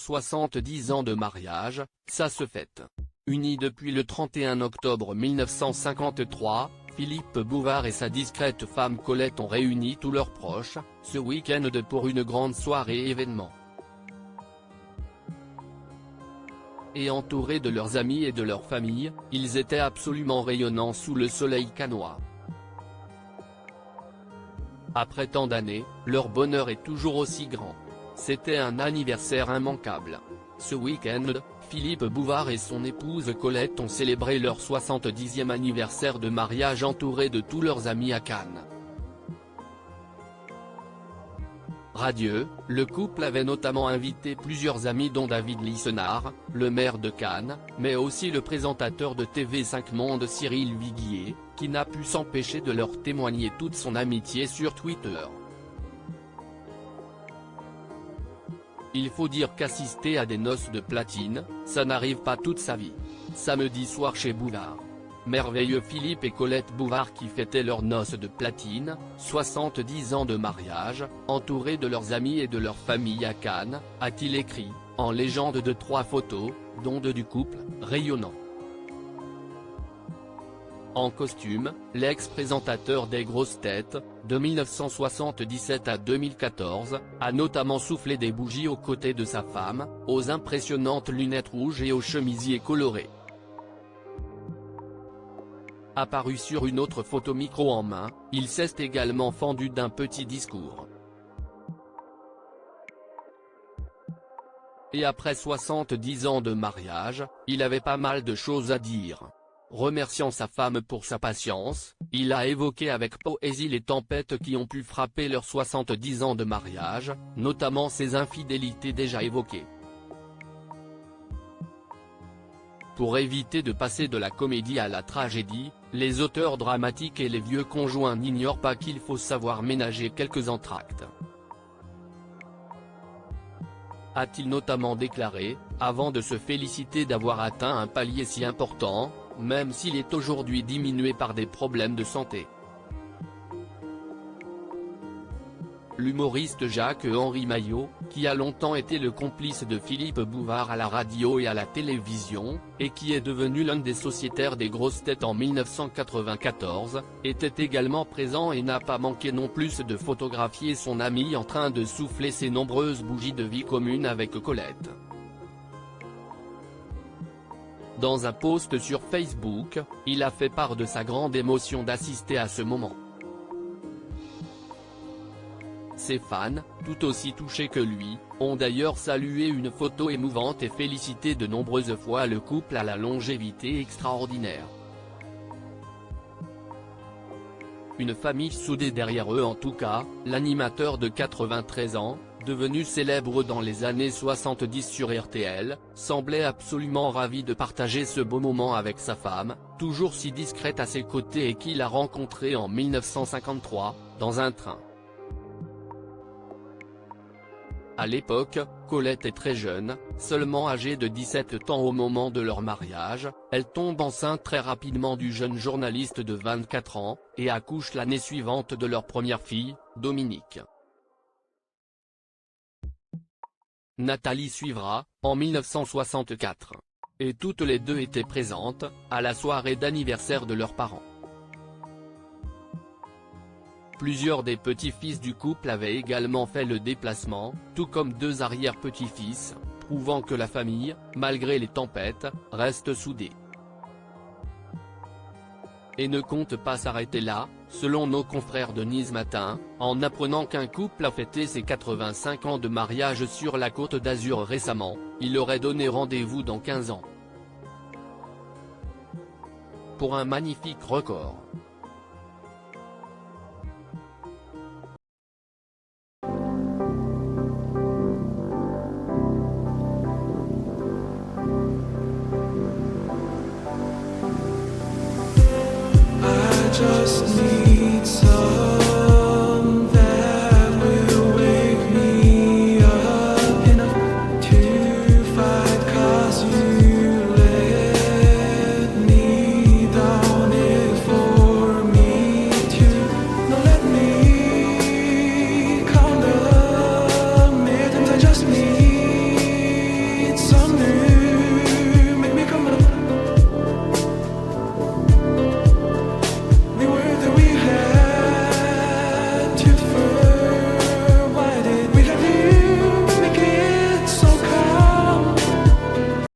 70 ans de mariage, ça se fête. Unis depuis le 31 octobre 1953, Philippe Bouvard et sa discrète femme Colette ont réuni tous leurs proches, ce week-end pour une grande soirée événement. Et entourés de leurs amis et de leur famille, ils étaient absolument rayonnants sous le soleil cannois. Après tant d'années, leur bonheur est toujours aussi grand. C'était un anniversaire immanquable. Ce week-end, Philippe Bouvard et son épouse Colette ont célébré leur 70e anniversaire de mariage entourés de tous leurs amis à Cannes. Radieux, le couple avait notamment invité plusieurs amis dont David Lissenard, le maire de Cannes, mais aussi le présentateur de TV5 Monde Cyril Viguier, qui n'a pu s'empêcher de leur témoigner toute son amitié sur Twitter. Il faut dire qu'assister à des noces de platine, ça n'arrive pas toute sa vie. Samedi soir chez Bouvard. Merveilleux Philippe et Colette Bouvard qui fêtaient leurs noces de platine, 70 ans de mariage, entourés de leurs amis et de leur famille à Cannes, a-t-il écrit, en légende de 3 photos, dont 2 du couple, rayonnant. En costume, l'ex-présentateur des grosses têtes, de 1977 à 2014, a notamment soufflé des bougies aux côtés de sa femme, aux impressionnantes lunettes rouges et aux chemisiers colorés. Apparu sur une autre photo micro en main, il s'est également fendu d'un petit discours. Et après 70 ans de mariage, il avait pas mal de choses à dire. Remerciant sa femme pour sa patience, il a évoqué avec poésie les tempêtes qui ont pu frapper leurs 70 ans de mariage, notamment ses infidélités déjà évoquées. Pour éviter de passer de la comédie à la tragédie, les auteurs dramatiques et les vieux conjoints n'ignorent pas qu'il faut savoir ménager quelques entr'actes. A-t-il notamment déclaré, avant de se féliciter d'avoir atteint un palier si important, même s'il est aujourd'hui diminué par des problèmes de santé. L'humoriste Jacques-Henri Maillot, qui a longtemps été le complice de Philippe Bouvard à la radio et à la télévision, et qui est devenu l'un des sociétaires des grosses têtes en 1994, était également présent et n'a pas manqué non plus de photographier son ami en train de souffler ses nombreuses bougies de vie commune avec Colette. Dans un post sur Facebook, il a fait part de sa grande émotion d'assister à ce moment. Ses fans, tout aussi touchés que lui, ont d'ailleurs salué une photo émouvante et félicité de nombreuses fois le couple à la longévité extraordinaire. Une famille soudée derrière eux en tout cas, l'animateur de 93 ans, devenu célèbre dans les années 70 sur RTL, semblait absolument ravi de partager ce beau moment avec sa femme, toujours si discrète à ses côtés et qu'il a rencontrée en 1953, dans un train. À l'époque, Colette est très jeune, seulement âgée de 17 ans au moment de leur mariage, elle tombe enceinte très rapidement du jeune journaliste de 24 ans, et accouche l'année suivante de leur première fille, Dominique. Nathalie suivra, en 1964. Et toutes les deux étaient présentes, à la soirée d'anniversaire de leurs parents. Plusieurs des petits-fils du couple avaient également fait le déplacement, tout comme 2 arrière-petits-fils, prouvant que la famille, malgré les tempêtes, reste soudée. Et ne compte pas s'arrêter là, selon nos confrères de Nice Matin, en apprenant qu'un couple a fêté ses 85 ans de mariage sur la Côte d'Azur récemment, il aurait donné rendez-vous dans 15 ans. Pour un magnifique record.